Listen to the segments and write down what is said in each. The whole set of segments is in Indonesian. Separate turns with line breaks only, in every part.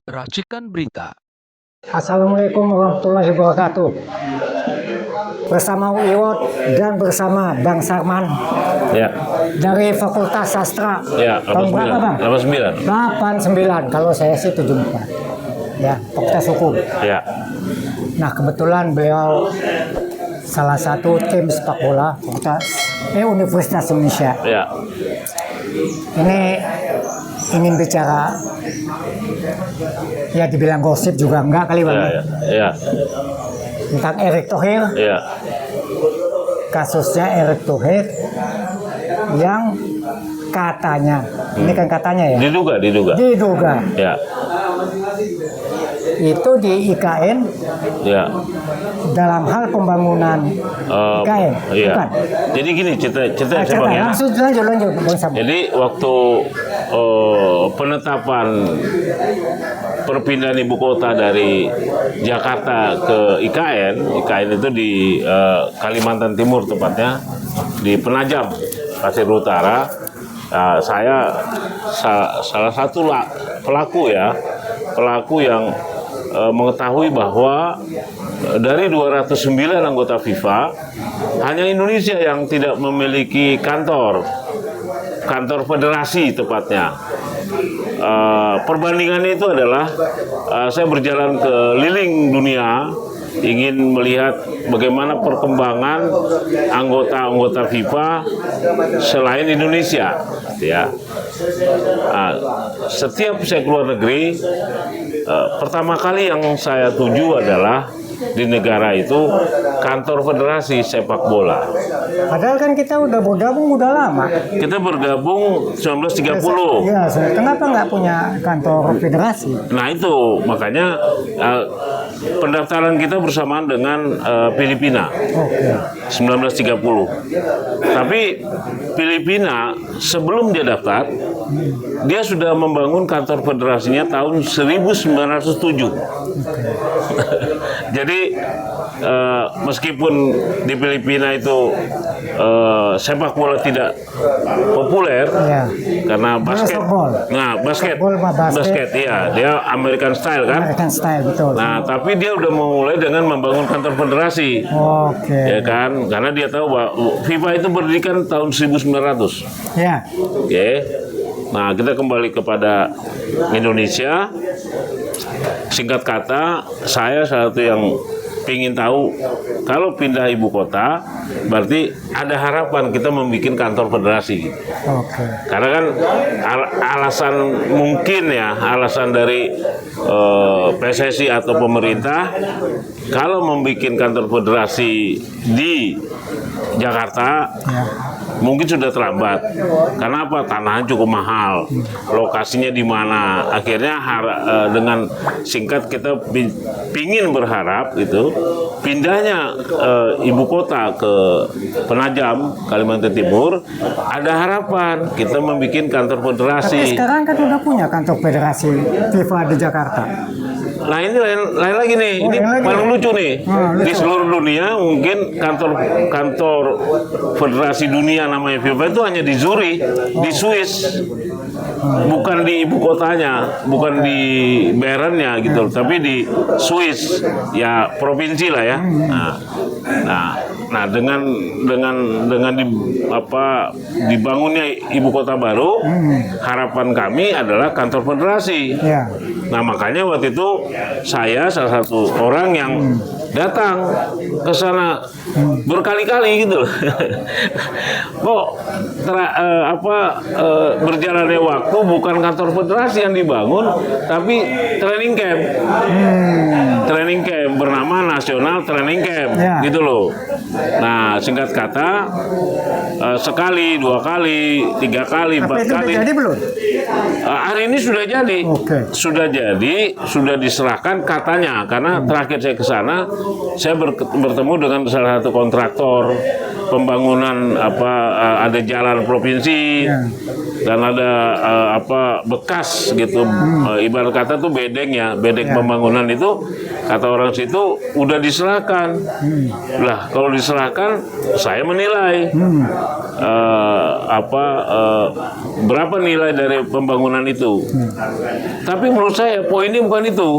Racikan Berita.
Assalamualaikum warahmatullahi wabarakatuh. Bersama Wiwot dan bersama Bang Sarman
Ya.
dari Fakultas Sastra.
Ya,
Tahun berapa, Bang?
89.
89. Kalau saya sih 74. Ya, Fakultas Hukum.
Ya.
Nah, kebetulan beliau salah satu tim sepak bola Universitas Indonesia.
Ya.
Ini ingin bicara, ya dibilang gosip juga enggak kali, Bang.
Ya. Ya.
Tentang Erick Thohir.
Ya.
Kasusnya Erick Thohir yang katanya, ini kan katanya ya, diduga
Ya.
itu di IKN
Ya.
dalam hal pembangunan IKN,
Iya.
bukan?
Jadi gini cerita
Nah,
Bang, ya.
langsung lanjut, Bang Sam.
Jadi waktu penetapan perpindahan ibu kota dari Jakarta ke IKN itu di Kalimantan Timur tepatnya, di Penajam, Pasir Utara. Saya salah satu pelaku yang mengetahui bahwa dari 209 anggota FIFA, hanya Indonesia yang tidak memiliki kantor federasi tepatnya. Perbandingannya itu adalah saya berjalan keliling dunia, ingin melihat bagaimana perkembangan anggota FIFA selain Indonesia, ya. Setiap saya keluar negeri, pertama kali yang saya tuju adalah di negara itu kantor federasi sepak bola.
Padahal kan kita udah bergabung udah lama.
Kita bergabung 1930.
Ya, kenapa nggak punya kantor federasi?
Nah itu makanya pendaftaran kita bersamaan dengan Filipina.
Oke.
1930. Tapi Filipina sebelum dia daftar, dia sudah membangun kantor federasinya tahun 1907. Jadi meskipun di Filipina itu sepak bola tidak populer,
Ya.
karena basket. Nah, basket, iya, dia American style kan.
American style, betul.
Nah, tapi dia udah mulai dengan membangun kantor federasi.
Oke.
Ya kan, karena dia tahu bahwa FIFA itu berdirikan tahun 1900.
Ya.
Oke. Nah, kita kembali kepada Indonesia. Singkat kata, saya salah satu yang ingin tahu, kalau pindah ibu kota, berarti ada harapan kita membuat kantor federasi.
Oke.
Karena kan alasan dari PSSI atau pemerintah, kalau membuat kantor federasi di Jakarta,
Ya.
mungkin sudah terlambat. Karena apa? Tanahnya cukup mahal. Lokasinya di mana? Akhirnya dengan singkat kita pingin berharap itu pindahnya ibu kota ke Penajam, Kalimantan Timur, ada harapan kita membuat kantor
Tapi
federasi.
sekarang kan udah punya kantor federasi FIFA di Jakarta.
Nah ini lain lagi nih, ini paling lucu nih. Di seluruh dunia mungkin kantor federasi dunia namanya FIFA itu hanya di Zurich, di Swiss, bukan di ibu kotanya, bukan di Bernnya gitu, tapi di Swiss, ya provinsi lah ya. Nah dengan dibangunnya ibu kota baru, harapan kami adalah kantor federasi.
Ya.
Nah makanya waktu itu saya salah satu orang yang datang ke sana berkali-kali gitu. Kok berjalannya waktu bukan kantor federasi yang dibangun, tapi training camp. Training camp bernama National Training Camp,
Ya.
gitu loh. Nah singkat kata, sekali, 2 kali, 3 kali, 4
Tapi itu
kali.
udah jadi belum?
Hari ini sudah jadi.
Oke.
Sudah jadi, sudah diserahkan katanya. Karena terakhir saya ke sana, saya bertemu dengan salah satu kontraktor pembangunan ada jalan provinsi dan ada bekas gitu. Ibarat kata tuh bedeng pembangunan itu kata orang situ udah diserahkan. Lah kalau diserahkan saya menilai berapa nilai dari pembangunan itu. Tapi menurut saya poinnya bukan itu.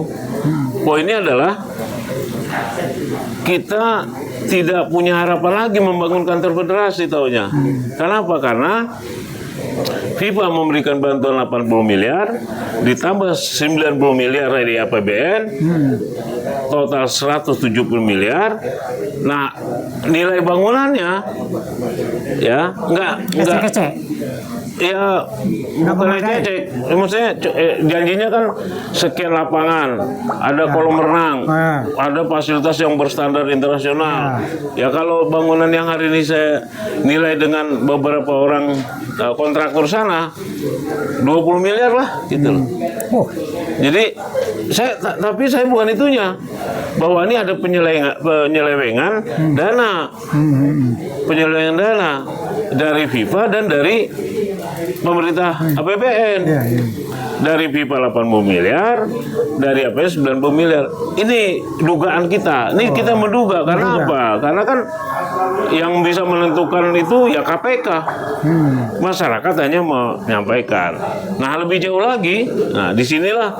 Poinnya adalah kita tidak punya harapan lagi membangun kantor federasi taunya. Kenapa? Karena FIFA memberikan bantuan 80 miliar, ditambah 90 miliar dari APBN, total 170 miliar. Nah, nilai bangunannya ya nggak ya bukan cek. Maksudnya janjinya kan sekian lapangan, ada kolam renang, ada fasilitas yang berstandar internasional. Ya kalau bangunan yang hari ini saya nilai dengan beberapa orang kontraktor sana 20 miliar lah gitu loh. Jadi tapi saya bukan itunya, bahwa ini ada penyelewengan dana, penyelewengan dana dari FIFA dan dari pemerintah APBN. Dari FIFA 80 miliar, dari APBN 90 miliar. Ini dugaan kita. Ini kita menduga karena apa? Karena kan yang bisa menentukan itu ya KPK. Masyarakat hanya menyampaikan. Nah, lebih jauh lagi, nah disinilah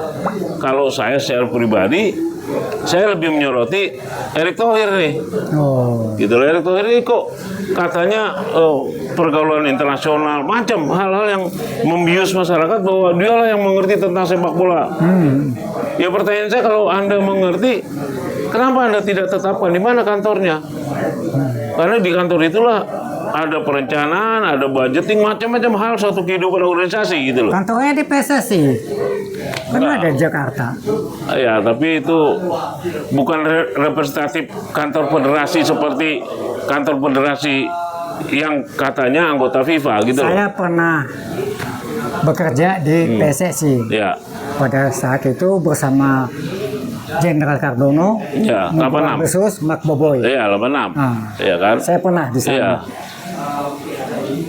kalau saya secara pribadi saya lebih menyoroti Erick Thohir nih. Gitu loh, Erick Thohir ini kok katanya pergaulan internasional, macam hal-hal yang membius masyarakat bahwa dialah yang mengerti tentang sepak bola. Ya pertanyaan saya, kalau Anda mengerti, kenapa Anda tidak tetapkan di mana kantornya? Karena di kantor itulah ada perencanaan, ada budgeting, macam-macam hal suatu kehidupan organisasi gitu loh.
Kantornya di PSSI. Kan ada di Jakarta.
Ya, tapi itu bukan representatif kantor federasi seperti kantor federasi yang katanya anggota FIFA gitu loh.
Saya pernah bekerja di PSSI.
Ya.
Pada saat itu bersama Jenderal Cardono,
ya, 86.
Mark Boboy.
Iya, 86. Iya kan?
Saya pernah di sana.
Iya.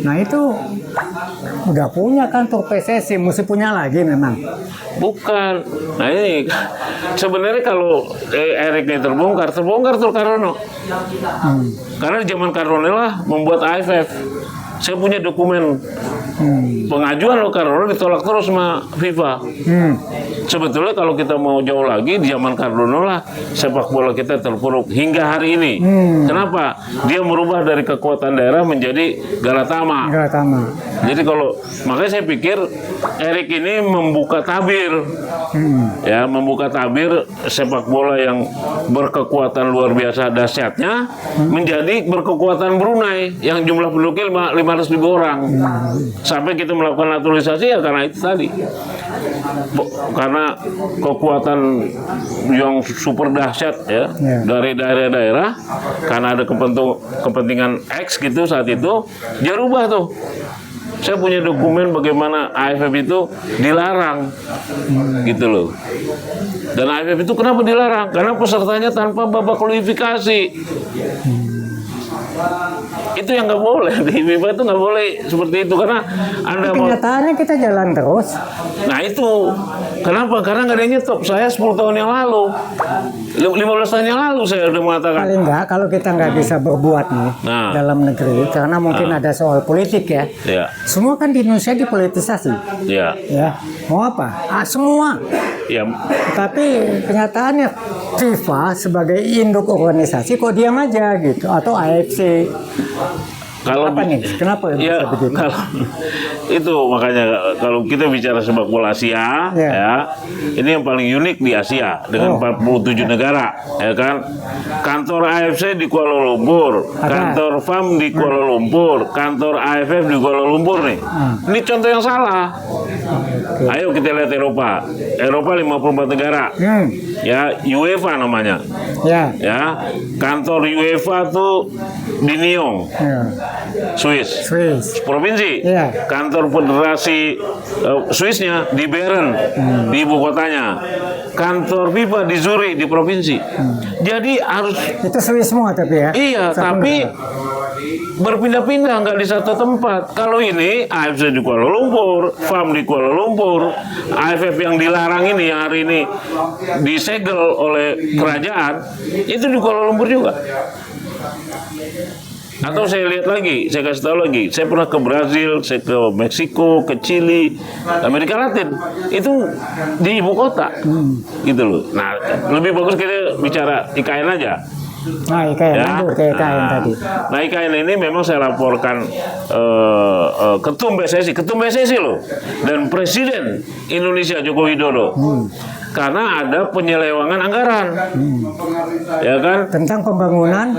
Nah itu udah punya kantor PSSI, mesti punya lagi memang.
Bukan. Nah ini sebenarnya kalau Erick ini terbongkar tuh Cardono. Karena di zaman Cardono lah membuat AFF. Saya punya dokumen pengajuan loh Cardono ditolak terus sama FIFA. Sebetulnya kalau kita mau jauh lagi, di zaman Cardono lah sepak bola kita terpuruk hingga hari ini. Kenapa? Dia merubah dari kekuatan daerah menjadi Galatama. Jadi makanya saya pikir Erick ini membuka tabir, ya membuka tabir sepak bola yang berkekuatan luar biasa dahsyatnya menjadi berkekuatan Brunei yang jumlah penduduknya 500.000 orang. Sampai kita melakukan naturalisasi ya karena itu tadi. Karena kekuatan yang super dahsyat ya dari daerah-daerah, karena ada kepentingan X gitu saat itu, dia rubah tuh. Saya punya dokumen bagaimana AFF itu dilarang gitu loh. Dan AFF itu kenapa dilarang? Karena pesertanya tanpa babak kualifikasi. Itu yang nggak boleh, di FIFA itu nggak boleh seperti itu, karena Anda mau.
Kenyataannya kita jalan terus.
Nah itu kenapa? Karena nggak ada yang nyetop. Saya 10 tahun yang lalu, 15 tahun yang lalu saya udah mengatakan.
Paling nggak kalau kita nggak bisa berbuat nih dalam negeri, karena mungkin ada soal politik ya. Semua kan di Indonesia dipolitisasi. Ya, mau apa? Semua.
Ya.
Tapi kenyataannya FIFA sebagai induk organisasi kok diam aja gitu, atau AFC.
Kalau
apa nih? Kenapa
ya,
bisa begitu?
Kalau itu makanya kalau kita bicara sepak bola Asia, ya ini yang paling unik di Asia dengan 47 negara, ya kan? Kantor AFC di Kuala Lumpur, kantor FAM di Kuala Lumpur, kantor AFF di Kuala Lumpur nih. Ini contoh yang salah. Ayo kita lihat Eropa 54 negara, ya UEFA namanya, ya kantor UEFA tuh di Nyon. Swiss. Provinsi. Kantor federasi Swissnya di Bern, di ibu kotanya. Kantor FIFA di Zurich, di provinsi. Jadi harus
itu Swiss semua tapi ya.
Iya, tapi berpindah-pindah, nggak di satu tempat. Kalau ini AFC di Kuala Lumpur, FAM di Kuala Lumpur, AFF yang dilarang ini yang hari ini disegel oleh kerajaan itu di Kuala Lumpur juga. Atau saya lihat lagi, saya kasih tahu lagi, saya pernah ke Brazil, saya ke Meksiko, ke Chili, Amerika Latin, itu di ibu kota, gitu loh. Nah, lebih bagus kita bicara IKN aja.
Nah, IKN, lanjut ke IKN tadi.
Nah, IKN ini memang saya laporkan ketum PSSI loh, dan Presiden Indonesia Joko Widodo. Karena ada penyelewangan anggaran, ya kan?
Tentang pembangunan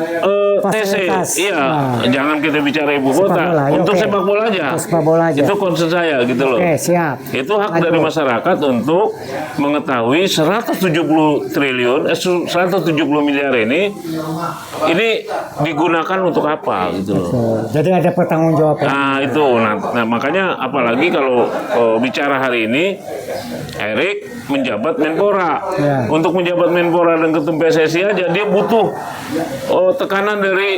fasilitas.
Iya, jangan kita bicara ibu kota. Untuk sepak bola aja. Itu concern saya, gitu loh.
Oke, siap.
Itu hak dari masyarakat untuk mengetahui 170 triliun, 170 miliar ini digunakan untuk apa, gitu loh.
Jadi ada pertanggungjawaban.
Nah, itu. Nah, makanya apalagi kalau bicara hari ini, Erik menjabat Menpora.
Ya.
Untuk menjabat Menpora dan ketum PSSI aja dia butuh tekanan dari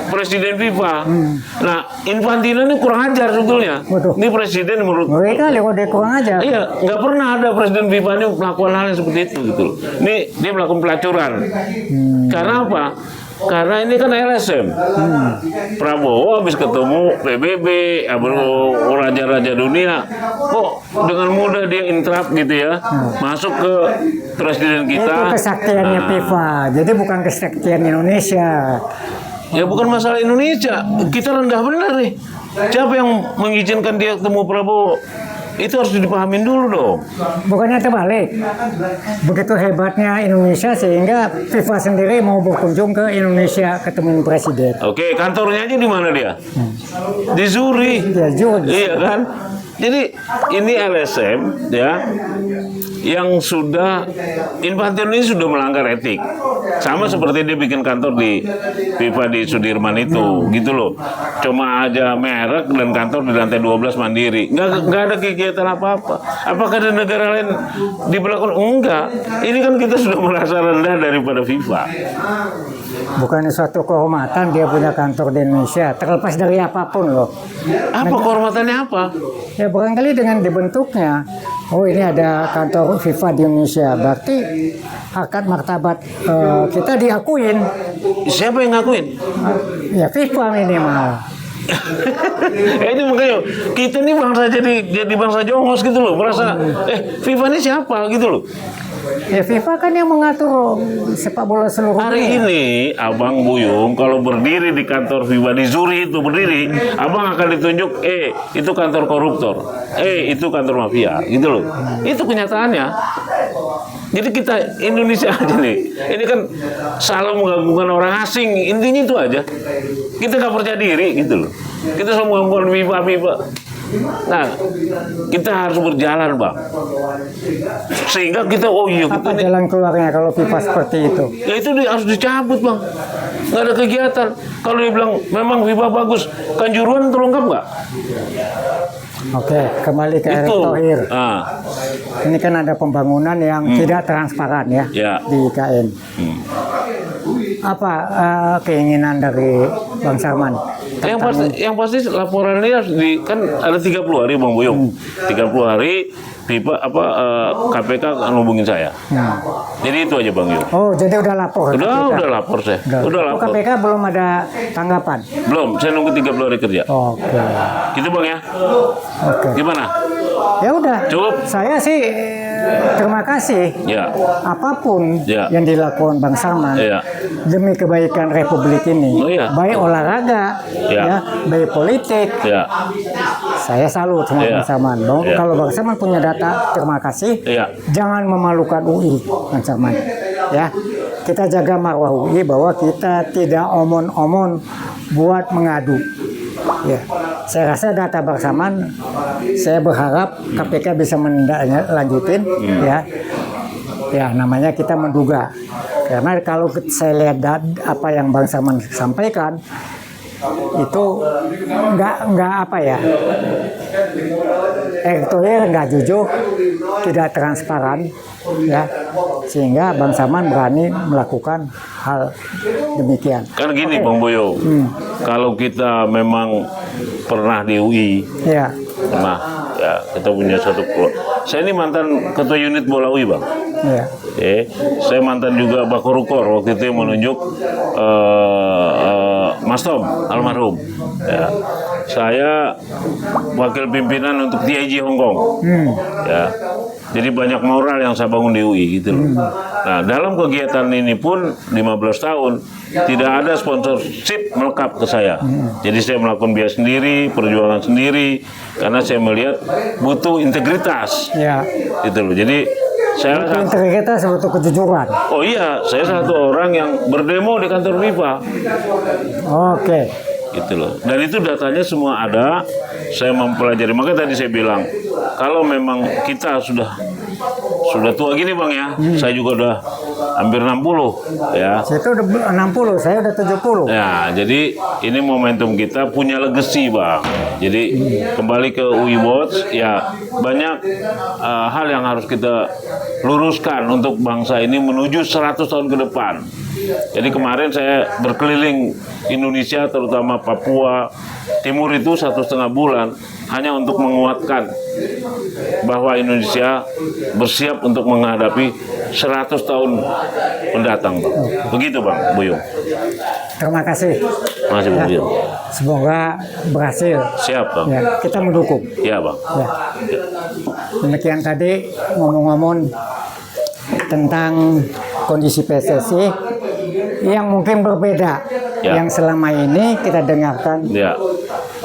Presiden FIFA. Nah, Infantino ini kurang ajar sebetulnya.
Betul.
Ini Presiden menurut
Mereka dia kurang ajar.
Iya, nggak pernah ada Presiden FIFA ini melakukan hal yang seperti itu, gitu. Ini dia melakukan pelacuran. Karena apa? Karena ini kan LSM. Prabowo habis ketemu PBB, raja-raja dunia, kok dengan mudah dia interrupt gitu ya, masuk ke presiden kita.
Itu kesaktiannya FIFA, jadi bukan kesaktian Indonesia.
Ya bukan masalah Indonesia, kita rendah benar nih. Siapa yang mengizinkan dia ketemu Prabowo? Itu harus dipahamin dulu dong.
Bukannya terbalik. Begitu hebatnya Indonesia sehingga FIFA sendiri mau berkunjung ke Indonesia ketemu presiden.
Oke, kantornya aja di mana dia? Di Zurich.
Ya,
iya kan? Jadi ini LSM ya yang sudah Infantino ini sudah melanggar etik. Sama seperti dia bikin kantor di FIFA di Sudirman itu, gitu loh. Cuma aja merek dan kantor di lantai 12 mandiri. Nggak ada kegiatan apa-apa. Apakah di negara lain diberlakukan? Enggak. Ini kan kita sudah merasa rendah daripada FIFA.
Bukannya suatu kehormatan dia punya kantor di Indonesia, terlepas dari apapun loh.
Apa kehormatannya apa?
Ya barangkali dengan dibentuknya, oh ini ada kantor FIFA di Indonesia, berarti harkat martabat kita diakuin.
Siapa yang ngakuin?
Ya FIFA minimal.
Ini makanya kita nih bangsa jadi bangsa jongos gitu loh, merasa FIFA ini siapa gitu loh.
Ya FIFA kan yang mengatur sepak bola seluruh
hari
dunia.
Ini Abang Buyung kalau berdiri di kantor FIFA di Zurich itu berdiri, Abang akan ditunjuk itu kantor koruptor, itu kantor mafia gitu loh. Itu kenyataannya. Jadi kita Indonesia aja nih, ini kan selalu menggabungkan orang asing, intinya itu aja. Kita nggak percaya diri gitu loh. Kita selalu menggabungkan FIFA. Nah, kita harus berjalan, Bang. Sehingga kita,
apa jalan keluarnya kalau FIFA seperti itu?
Ya itu harus dicabut, Bang. Nggak ada kegiatan. Kalau dia bilang memang FIFA bagus, Kanjuruhan terlengkap nggak?
Oke, kembali ke Erick Thohir. Ini kan ada pembangunan yang tidak transparan ya di IKN. Apa keinginan dari Bang Sarman?
Yang pasti laporan ini harus kan ada 30 hari Bang Buyung. 30 hari FIFA KPK ngubungin saya. Jadi itu aja Bang Yul.
Oh, jadi udah lapor.
Udah lapor saya. Udah lapor.
KPK belum ada tanggapan?
Belum, saya nunggu 30 hari kerja.
Oke.
Gitu Bang ya.
Oke.
Gimana?
Ya udah.
Cukup.
Saya sih terima kasih.
Ya.
Apapun yang dilakukan Bang Sarman demi kebaikan Republik ini, baik olahraga, baik politik. Saya salut sama Bang Sarman. Kalau Bang Sarman punya data, terima kasih. Jangan memalukan UI, Bang Sarman. Ya, kita jaga marwah UI bahwa kita tidak omon-omon buat mengadu. Ya, saya rasa data Bang Sarman, saya berharap KPK bisa menindaklanjutin. Ya, namanya kita menduga. Karena kalau saya lihat apa yang Bang Sarman sampaikan, itu nggak apa ya, Erick Thohir nggak jujur, tidak transparan, ya, sehingga Bang Saman berani melakukan hal demikian.
Kan gini Bang Boyo, kalau kita memang pernah di UI,
Ya.
pernah, ya kita punya satu saya ini mantan ketua unit bola UI Bang.
Ya.
Saya mantan juga Bakorukor waktu itu yang menunjuk Mas Tom almarhum. Ya. Saya wakil pimpinan untuk TIG Hong Kong. Ya. Jadi banyak moral yang saya bangun di UI gitu loh. Nah, dalam kegiatan ini pun 15 tahun tidak ada sponsorship melekat ke saya. Jadi saya melakukan biaya sendiri, perjuangan sendiri karena saya melihat butuh integritas.
Ya.
Gitu loh. Jadi saya
integritas butuh kejujuran.
Oh iya, saya satu orang yang berdemo di kantor FIFA.
Oke.
Gitu loh. Dan itu datanya semua ada. Saya mempelajari. Makanya tadi saya bilang, kalau memang kita sudah tua gini Bang ya, saya juga udah hampir 60 ya.
Saya itu udah 60, saya udah 70.
Ya, jadi ini momentum kita punya legacy Bang. Jadi kembali ke UI Watch, ya banyak hal yang harus kita luruskan untuk bangsa ini menuju 100 tahun ke depan. Jadi kemarin saya berkeliling Indonesia, terutama Papua Timur itu 1,5 bulan hanya untuk menguatkan bahwa Indonesia bersiap untuk menghadapi 100 tahun mendatang, Bang. Begitu, Bang Buyung.
Terima kasih.
Terima kasih, Bang Buyung.
Semoga berhasil.
Siap, Bang.
Ya, kita mendukung.
Iya, Bang.
Ya. Demikian tadi ngomong-ngomong tentang kondisi PSSI yang mungkin berbeda.
Ya.
Yang selama ini kita dengarkan
Ya.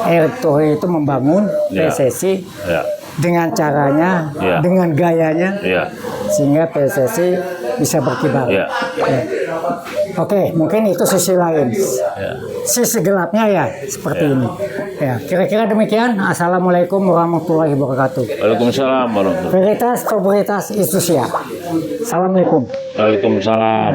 Erick Thohir itu membangun
Ya.
PSSI
Ya.
dengan caranya,
Ya.
dengan gayanya,
Ya.
sehingga PSSI bisa berkibar.
Ya.
Ya. Oke, mungkin itu sisi lain.
Ya.
Sisi gelapnya ya seperti ini. Ya, kira-kira demikian. Assalamualaikum warahmatullahi wabarakatuh.
Waalaikumsalam warahmatullahi.
Veritas Veritas Istusia. Assalamualaikum.
Waalaikumsalam.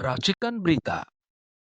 Racikan Berita